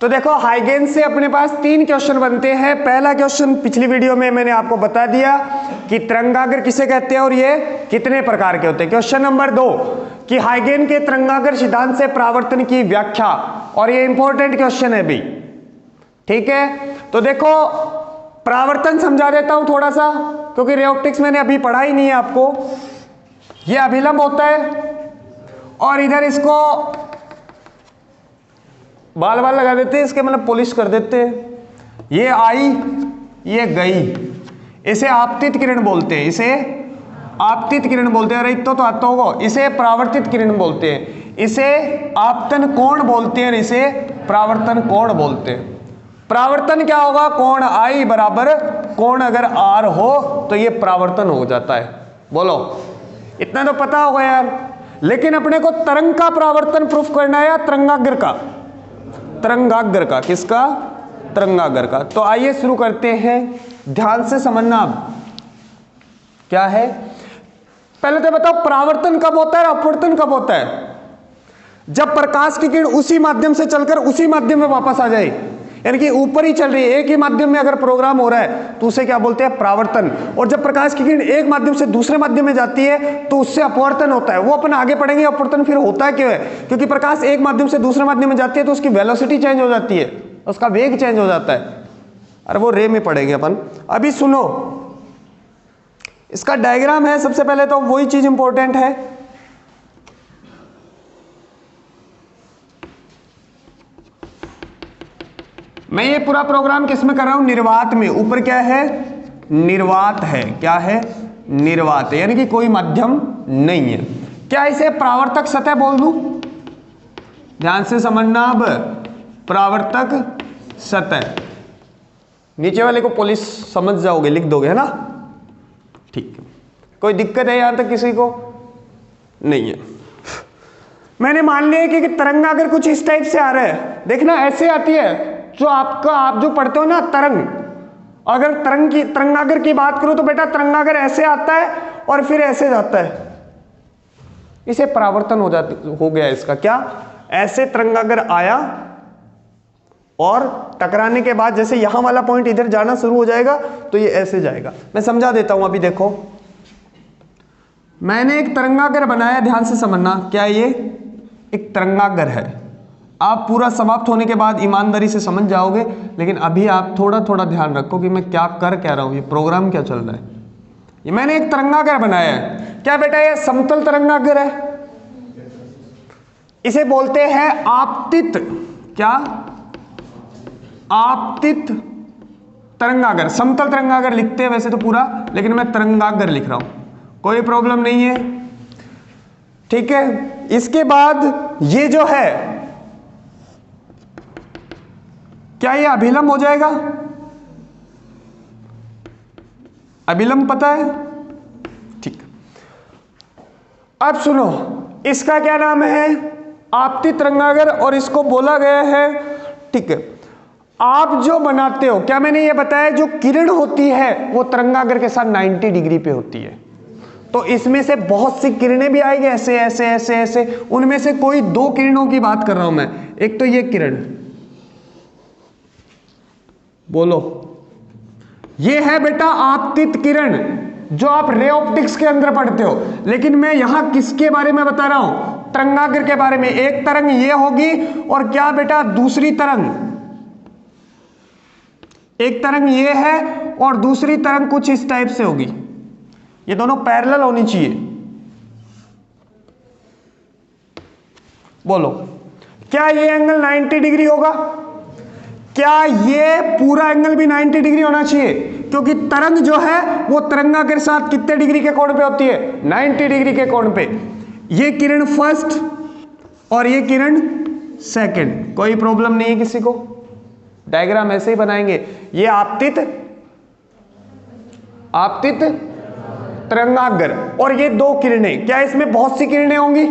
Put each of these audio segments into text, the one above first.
तो देखो हाइगेन से अपने पास 3 क्वेश्चन बनते हैं। पहला क्वेश्चन पिछली वीडियो में मैंने आपको बता दिया कि तरंगाग्र किसे कहते हैं और ये कितने प्रकार के होते हैं। क्वेश्चन नंबर 2 कि हाइगेन के तरंगाग्र सिद्धांत से परावर्तन की व्याख्या, और ये इंपॉर्टेंट क्वेश्चन है भी, ठीक है। तो देखो परावर्तन समझा देता हूं थोड़ा सा, क्योंकि रे ऑप्टिक्स मैंने अभी पढ़ा ही नहीं है आपको। ये अभिलंब होता है और इधर इसको बाल बाल लगा देते हैं, इसके मतलब पॉलिश कर देते हैं। ये आई, ये गई, इसे आपतित किरण बोलते हैं, इसे आपतित किरण बोलते हैं। तो आता होगा, इसे परावर्तित किरण बोलते हैं, इसे आपतन कोण बोलते हैं, इसे परावर्तन कोण बोलते हैं। परावर्तन क्या होगा, कोण आई बराबर कोण अगर आर हो तो ये परावर्तन हो जाता है। बोलो, इतना तो पता होगा यार। लेकिन अपने को तरंग का परावर्तन प्रूफ करना है या तरंगाग्र का? तरंगाग्र का। किसका? तरंगाग्र का। तो आइए शुरू करते हैं, ध्यान से समझना। अब क्या है, पहले तो बताओ परावर्तन कब होता है और अपवर्तन कब होता है? जब प्रकाश की किरण उसी माध्यम से चलकर उसी माध्यम में वापस आ जाए, यानी कि ऊपर ही चल रही है, एक ही माध्यम में अगर प्रोग्राम हो रहा है तो उसे क्या बोलते हैं? परावर्तन। और जब प्रकाश की किरण एक माध्यम से दूसरे माध्यम में जाती है तो उससे अपवर्तन होता है। वो अपन आगे पढ़ेंगे अपवर्तन फिर होता क्यों है, क्योंकि प्रकाश एक माध्यम से दूसरे माध्यम में जाती है तो उसकी वेलोसिटी चेंज हो जाती है, उसका वेग चेंज हो जाता है। अरे वो रे में पढ़ेंगे अपन। अभी सुनो, इसका डायग्राम है। सबसे पहले तो वही चीज इंपॉर्टेंट है, मैं ये पूरा प्रोग्राम किस में कर रहा हूं? निर्वात में। ऊपर क्या है? निर्वात है। क्या है? निर्वात है, यानी कि कोई माध्यम नहीं है। क्या इसे परावर्तक सतह बोल दूं? ध्यान से समझना। अब परावर्तक सतह, नीचे वाले को पॉलिश समझ जाओगे, लिख दोगे, है ना? ठीक है। कोई दिक्कत है यहां तक किसी को? नहीं है। मैंने मान लिया कि तरंग अगर कुछ इस टाइप से आ रहा है, देखना ऐसे आती है जो आप जो पढ़ते हो ना तरंग, अगर तरंगाग्र की बात करूं तो बेटा तरंगाग्र ऐसे आता है और फिर ऐसे जाता है, इसे परावर्तन हो गया इसका। क्या? ऐसे तरंगाग्र आया और टकराने के बाद जैसे यहां वाला पॉइंट इधर जाना शुरू हो जाएगा तो ये ऐसे जाएगा। मैं समझा देता हूं। अभी देखो, मैंने एक तरंगाग्र बनाया, ध्यान से समझना। क्या ये एक तरंगाग्र है? आप पूरा समाप्त होने के बाद ईमानदारी से समझ जाओगे, लेकिन अभी आप थोड़ा थोड़ा ध्यान रखो कि मैं क्या रहा हूं, ये प्रोग्राम क्या चल रहा है। ये मैंने एक तरंगाग्र बनाया है। क्या बेटा ये समतल तरंगाग्र है? इसे बोलते हैं आपतित। क्या? आपतित तरंगाग्र। समतल तरंगाग्र लिखते हैं वैसे तो पूरा, लेकिन मैं तरंगाग्र लिख रहा हूं, कोई प्रॉब्लम नहीं है, ठीक है। इसके बाद ये जो है, क्या ये अभिलंब हो जाएगा? अभिलंब पता है? ठीक। अब सुनो, इसका क्या नाम है? आपतित तरंगाग्र, और इसको बोला गया है, ठीक है। आप जो बनाते हो, क्या मैंने ये बताया जो किरण होती है वो तरंगाग्र के साथ 90 डिग्री पे होती है। तो इसमें से बहुत सी किरणें भी आएगी, ऐसे ऐसे ऐसे ऐसे। उनमें से कोई 2 किरणों की बात कर रहा हूं मैं। एक तो ये किरण, बोलो, ये है बेटा आपतित किरण, जो आप रे ऑप्टिक्स के अंदर पढ़ते हो। लेकिन मैं यहां किसके बारे में बता रहा हूं? तरंगाग्र के बारे में। एक तरंग ये होगी और क्या बेटा दूसरी तरंग, एक तरंग ये है और दूसरी तरंग कुछ इस टाइप से होगी। ये दोनों पैरेलल होनी चाहिए। बोलो, क्या ये एंगल 90 डिग्री होगा? क्या ये पूरा एंगल भी 90 डिग्री होना चाहिए? क्योंकि तरंग जो है वो तरंगाग्र के साथ कितने डिग्री के कोण पे होती है? 90 डिग्री के कोण पे। ये किरण फर्स्ट और ये किरण सेकंड। कोई प्रॉब्लम नहीं है किसी को? डायग्राम ऐसे ही बनाएंगे। ये आपतित तरंगाग्र और ये 2 किरणें। क्या इसमें बहुत सी किरणें होंगी?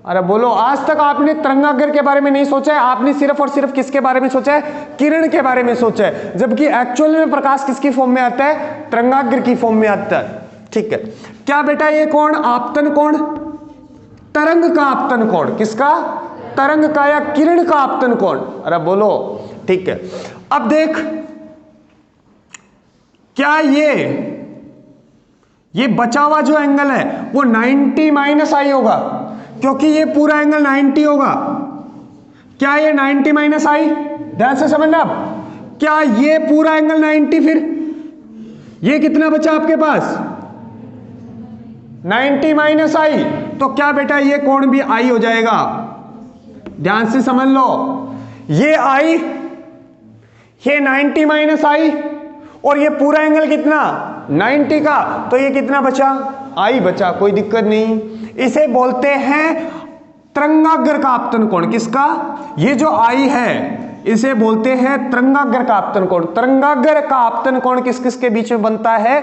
अरे बोलो, आज तक आपने तरंगाग्र के बारे में नहीं सोचा है, आपने सिर्फ और सिर्फ किसके बारे में सोचा है? किरण के बारे में सोचा है। जबकि एक्चुअल में प्रकाश किसकी फॉर्म में आता है? तरंगाग्र की फॉर्म में आता है, ठीक है। क्या बेटा ये कोण आपतन कोण? तरंग का आपतन कोण। किसका? तरंग का या किरण का आपतन कोण। अरे बोलो, ठीक है। अब देख, क्या ये बचा हुआ जो एंगल है वो 90 माइनस आई होगा, क्योंकि ये पूरा एंगल 90 होगा। क्या ये 90 माइनस आई? ध्यान से समझना। अब क्या ये पूरा एंगल 90, फिर ये कितना बचा आपके पास? 90 माइनस आई। तो क्या बेटा ये कोण भी आई हो जाएगा? ध्यान से समझ लो, ये आई, ये 90 माइनस आई, और ये पूरा एंगल कितना? 90 का। तो ये कितना बचा? आई बचा, कोई दिक्कत नहीं। इसे बोलते हैं तरंगाग्र का आपतन कोण। किसका? ये जो आई है इसे बोलते हैं तरंगाग्र का आपतन कोण। तरंगाग्र का आपतन कोण किस किस के बीच में बनता है?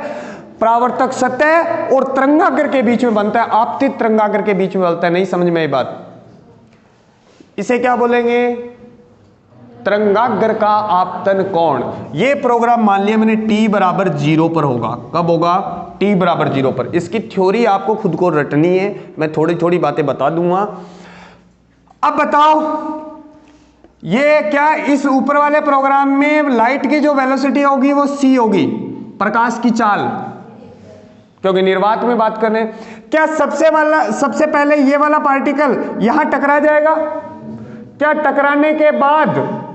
परावर्तक सतह और तरंगाग्र के बीच में बनता है, आपतित तरंगाग्र के बीच में बनता है। नहीं समझ में आई बात? इसे क्या बोलेंगे? तरंगाग्र का आपतन कोण। ये प्रोग्राम मान लिया मैंने t बराबर 0 पर होगा। कब होगा? t बराबर 0 पर। इसकी थ्योरी आपको खुद को रटनी है, मैं थोड़ी थोड़ी बातें बता दूंगा। अब बताओ, ये क्या इस ऊपर वाले प्रोग्राम में लाइट की जो वेलोसिटी होगी वो c होगी, प्रकाश की चाल, क्योंकि निर्वात में बात कर रहे हैं। क्या सबसे पहले ये वाला पार्टिकल यहां टकरा जाएगा? क्या टकराने के बाद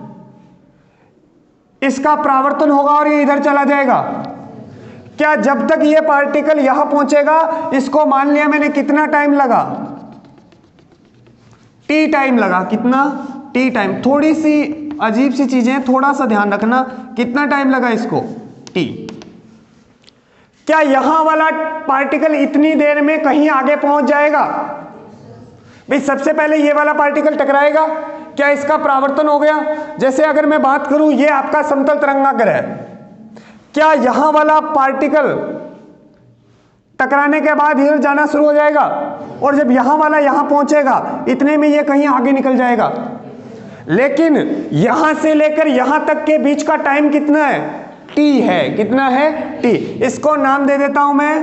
इसका परावर्तन होगा और ये इधर चला जाएगा? क्या जब तक ये पार्टिकल यहां पहुंचेगा, इसको मान लिया मैंने कितना टाइम लगा? t टाइम लगा। कितना? t time. थोड़ी सी अजीब सी चीजें, थोड़ा सा ध्यान रखना। कितना टाइम लगा इसको? t। क्या यहां वाला पार्टिकल इतनी देर में कहीं आगे पहुंच जाएगा? भाई सबसे पहले ये वाला पार्टिकल टकराएगा, क्या इसका परावर्तन हो गया? जैसे अगर मैं बात करूं, ये आपका समतल तरंगाग्र है, क्या यहां वाला पार्टिकल टकराने के बाद इधर जाना शुरू हो जाएगा, और जब यहां वाला यहां पहुंचेगा इतने में ये कहीं आगे निकल जाएगा? लेकिन यहां से लेकर यहां तक के बीच का टाइम कितना है? t है। कितना है? t। इसको नाम दे देता हूं मैं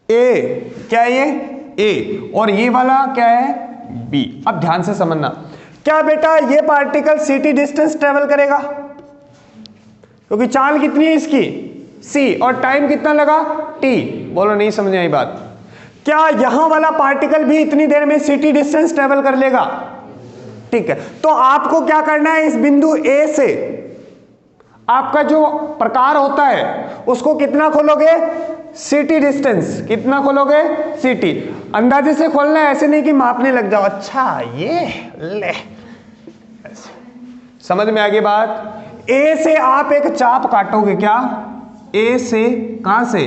a। क्या है ये? a। और ये वाला क्या है? b। अब ध्यान से समझना, क्या बेटा ये पार्टिकल ct डिस्टेंस ट्रेवल करेगा? क्योंकि चाल कितनी है इसकी? c। और टाइम कितना लगा? t। बोलो, नहीं समझ आई बात? क्या यहां वाला पार्टिकल भी इतनी देर में ct डिस्टेंस ट्रेवल कर लेगा? ठीक है। तो आपको क्या करना है, इस बिंदु A से आपका जो प्रकार होता है उसको कितना खोलोगे? ct distance. कितना खोलोगे? ct। अंदाजे से खोलना है, ऐसे नहीं कि मापने लग जाओ। अच्छा ये ले, समझ में आ गई बात? A से आप एक चाप काटोगे। क्या? A से, कहां से?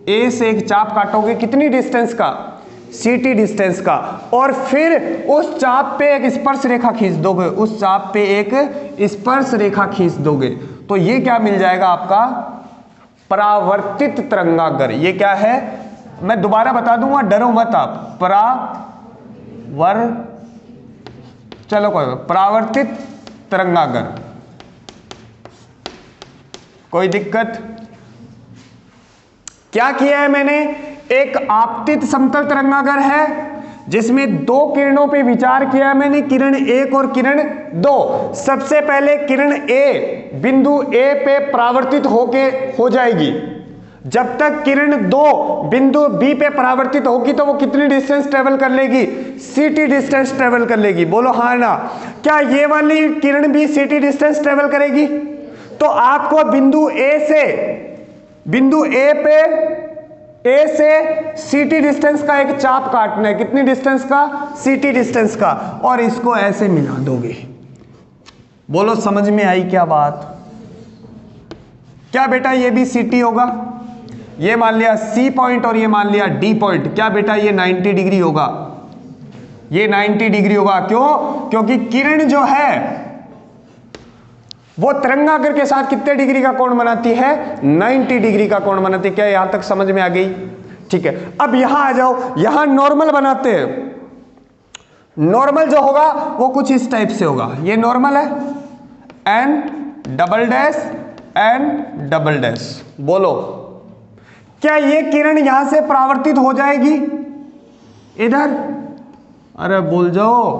A से एक चाप काटोगे। कितनी डिस्टेंस का? ct डिस्टेंस का। और फिर उस चाप पे एक स्पर्श रेखा खींच दोगे। उस चाप पे एक स्पर्श रेखा खींच दोगे, तो ये क्या मिल जाएगा आपका? परावर्तित तरंगाग्र। ये क्या है? मैं दोबारा बता दूंगा, डरो मत आप। चलो कोई, परावर्तित तरंगाग्र। कोई दिक्कत? क्या किया है मैंने? एक आपतित समतल तरंगाग्र है जिसमें दो किरणों पे विचार किया है मैंने, किरण 1 और किरण 2। सबसे पहले किरण A बिंदु A पे परावर्तित हो जाएगी। जब तक किरण 2 बिंदु B पे परावर्तित होगी तो वो कितनी डिस्टेंस ट्रेवल कर लेगी? ct डिस्टेंस ट्रेवल कर लेगी। बोलो हाँ ना? क्या ये वाली किरण भी ct डिस्टेंस ट्रेवल करेगी? तो आपको बिंदु A से ct डिस्टेंस का एक चाप काटना है। कितनी डिस्टेंस का? ct डिस्टेंस का। और इसको ऐसे मिला दोगे। बोलो समझ में आई क्या बात? क्या बेटा ये भी ct होगा? ये मान लिया C पॉइंट और ये मान लिया D पॉइंट। क्या बेटा ये 90 डिग्री होगा? ये 90 डिग्री होगा। क्यों? क्योंकि किरण जो है वो तरंगाग्र के साथ कितने डिग्री का कोण बनाती है? 90 डिग्री का कोण बनाती है। क्या यहां तक समझ में आ गई? ठीक है। अब यहां आ जाओ, यहां नॉर्मल बनाते हैं। नॉर्मल जो होगा वो कुछ इस टाइप से होगा। ये नॉर्मल है, n double dash n double dash. बोलो क्या ये किरण यहां से परावर्तित हो जाएगी? इधर, अरे बोल जाओ।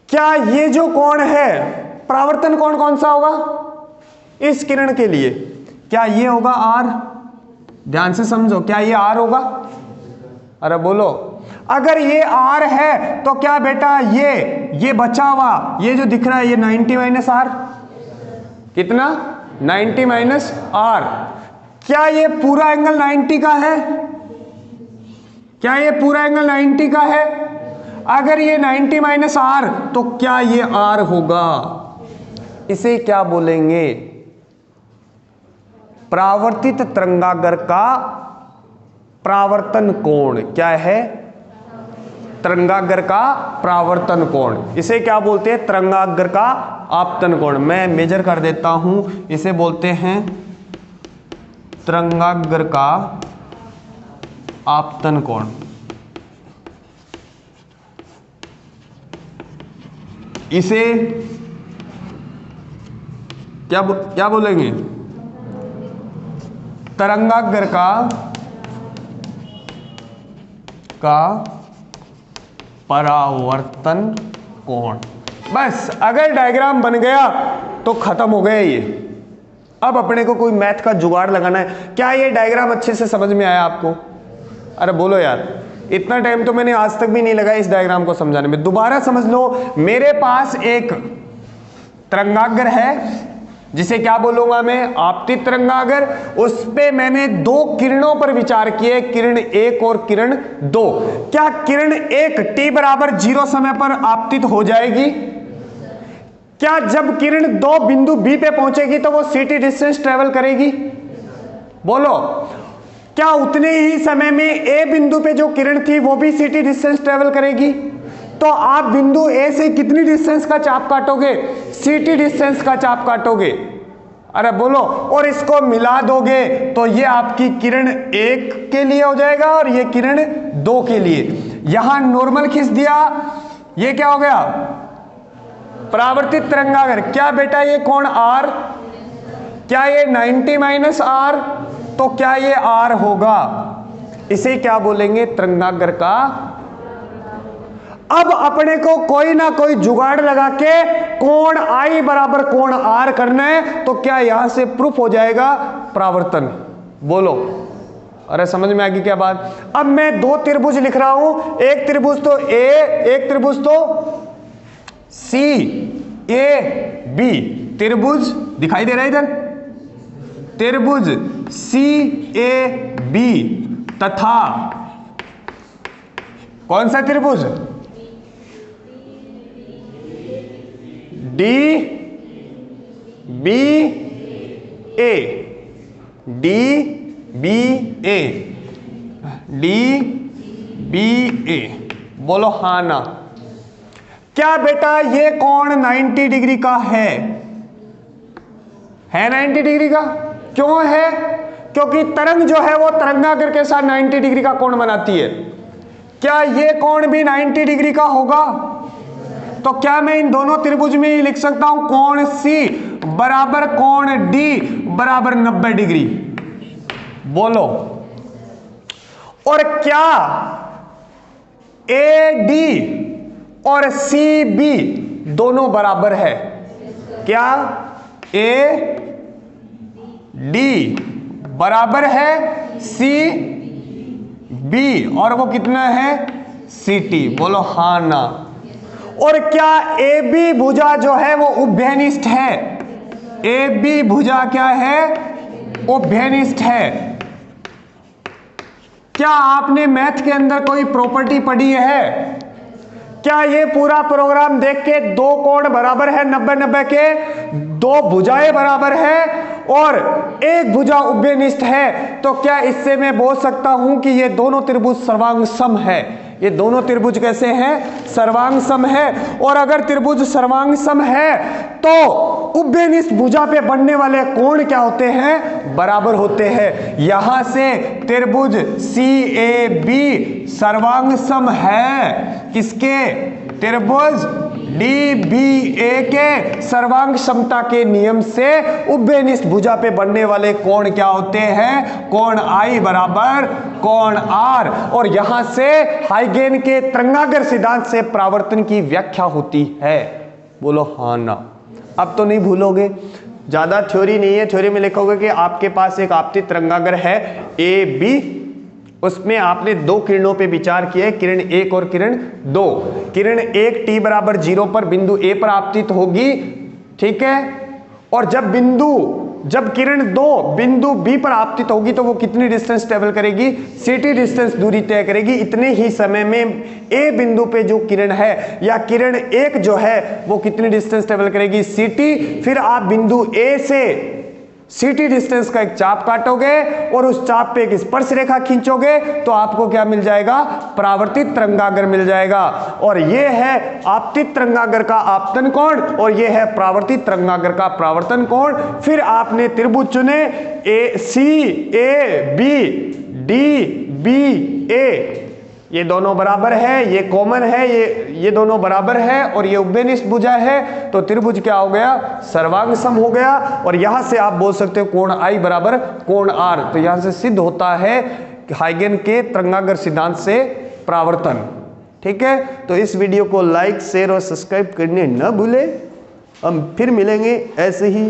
क्या ये जो कोण है, परावर्तन कोण कौन सा होगा इस किरण के लिए? क्या ये होगा R? ध्यान से समझो, क्या ये R होगा? अरे बोलो, अगर ये R है तो क्या बेटा ये बचा हुआ ये जो दिख रहा है ये 90 माइनस R, कितना 90 माइनस R, क्या ये पूरा एंगल 90 का है? क्या ये पूरा एंगल 90 का है? अगर ये 90 माइनस R तो क्या ये R होगा? इसे क्या बोलेंगे? परावर्तित तरंगाग्र का परावर्तन कोण। क्या है? तरंगाग्र का परावर्तन कोण। इसे क्या बोलते हैं? तरंगाग्र का आपतन कोण। मैं मेजर कर देता हूं, इसे बोलते हैं तरंगाग्र का आपतन कोण। इसे क्या बोलेंगे? तरंगाग्र का परावर्तन कोण। बस अगर डायग्राम बन गया तो खत्म हो गया ये। अब अपने को कोई मैथ का जुगाड़ लगाना है। क्या ये डायग्राम अच्छे से समझ में आया आपको? अरे बोलो यार, इतना टाइम तो मैंने आज तक भी नहीं लगाया इस डायग्राम को समझाने में। दोबारा समझ लो, मेरे पास एक तरंगाग्र है जिसे क्या बोलूंगा मैं? आपतित तरंगाग्र। उस पे मैंने दो किरणों पर विचार किए, किरण 1 और किरण 2। क्या किरण 1 t बराबर 0 समय पर आपतित हो जाएगी? क्या जब किरण 2 बिंदु B पे पहुंचेगी तो वो ct डिस्टेंस ट्रेवल करेगी? बोलो, क्या उतने ही समय में A बिंदु पे जो किरण थी वो भी ct डिस्टेंस ट्रेवल करेगी? तो आप बिंदु A से कितनी डिस्टेंस का चाप काटोगे? ct डिस्टेंस का चाप काटोगे। अरे बोलो, और इसको मिला दोगे तो ये आपकी किरण 1 के लिए हो जाएगा और ये किरण 2 के लिए। यहां नॉर्मल खींच दिया, ये क्या हो गया? परावर्तित तरंगाग्र। क्या बेटा ये कोण R? क्या ये 90 माइनस R? तो क्या ये R होगा? इसे क्या बोलेंगे? तरंगाग्र का। अब अपने को कोई ना कोई जुगाड़ लगा के कोण I बराबर कोण R करना है, तो क्या यहां से प्रूफ हो जाएगा परावर्तन? बोलो, अरे समझ में आ गई क्या बात? अब मैं दो त्रिभुज लिख रहा हूं, एक त्रिभुज तो A, एक त्रिभुज तो C A B। त्रिभुज दिखाई दे रहा है इधर, त्रिभुज C A B तथा कौन सा त्रिभुज? D B A, D B A, D B A। बोलो हाँ ना। क्या बेटा ये कोण 90 डिग्री का है 90 डिग्री का? क्यों है? क्योंकि तरंग जो है वो तरंगाग्र के साथ 90 डिग्री का कोण बनाती है। क्या ये कोण भी 90 डिग्री का होगा? तो क्या मैं इन दोनों त्रिभुज में ही लिख सकता हूं कोण C बराबर कोण D बराबर 90 डिग्री? बोलो, और क्या AD और CB दोनों बराबर है? क्या AD बराबर है CB और वो कितना है? CT। बोलो हाँ ना। और क्या AB भुजा जो है वो उभयनिष्ठ है? AB भुजा क्या है? उभयनिष्ठ है। क्या आपने मैथ के अंदर कोई प्रॉपर्टी पढ़ी है? क्या ये पूरा प्रोग्राम देख के दो कोण बराबर है 90-90 के, दो भुजाएं बराबर है और एक भुजा उभयनिष्ठ है, तो क्या इससे मैं बोल सकता हूं कि ये दोनों त्रिभुज सर्वांग सम है? ये दोनों त्रिभुज कैसे हैं? सर्वांग सम है। और अगर त्रिभुज सर्वांग सम है तो उभयनिष्ठ भुजा पे बनने वाले कोण क्या होते हैं? बराबर होते हैं। यहां से त्रिभुज CAB सर्वांग सम है किसके? त्रिभुज डी बी ए के सर्वांग समता के नियम से उभयनिष्ठ भुजा पे बनने वाले कोण क्या होते हैं? कोण आई बराबर कोण आर। और यहां से हाइगेन के तरंगागर सिद्धांत से परावर्तन की व्याख्या होती है। बोलो हाँ ना। अब तो नहीं भूलोगे, ज्यादा थ्योरी नहीं है। थ्योरी में लिखोगे कि आपके पास एक आपतित तरंगागर है ए बी, उसमें आपने दो किरणों पे विचार किया है, किरण 1 और किरण 2। किरण 1 t बराबर 0 पर बिंदु A पर आपतित होगी, ठीक है। और जब किरण 2 बिंदु B पर आपतित होगी तो वो कितनी डिस्टेंस ट्रेवल करेगी? ct डिस्टेंस दूरी तय करेगी। इतने ही समय में A बिंदु पे जो किरण है या किरण 1 जो है वो कितनी डिस्टेंस ट्रेवल करेगी? ct। फिर आप बिंदु A से ct डिस्टेंस का एक चाप काटोगे और उस चाप पे एक स्पर्श रेखा खींचोगे तो आपको क्या मिल जाएगा? परावर्तित तरंगागर मिल जाएगा। और ये है आपतित तरंगागर का आपतन कोण और ये है परावर्तित तरंगागर का परावर्तन कोण। फिर आपने त्रिभुज चुने ए सी ए बी डी बी ए, ये दोनों बराबर है, ये कॉमन है, ये दोनों बराबर है और ये उभयनिष्ठ भुजा है, तो त्रिभुज क्या हो गया? सर्वांग सम हो गया। और यहां से आप बोल सकते हो कोण आई बराबर कोण आर। तो यहां से सिद्ध होता है हाइगेन के तरंगागर सिद्धांत से परावर्तन। ठीक है, तो इस वीडियो को लाइक शेयर और सब्सक्राइब करने न भूले। हम फिर मिलेंगे ऐसे ही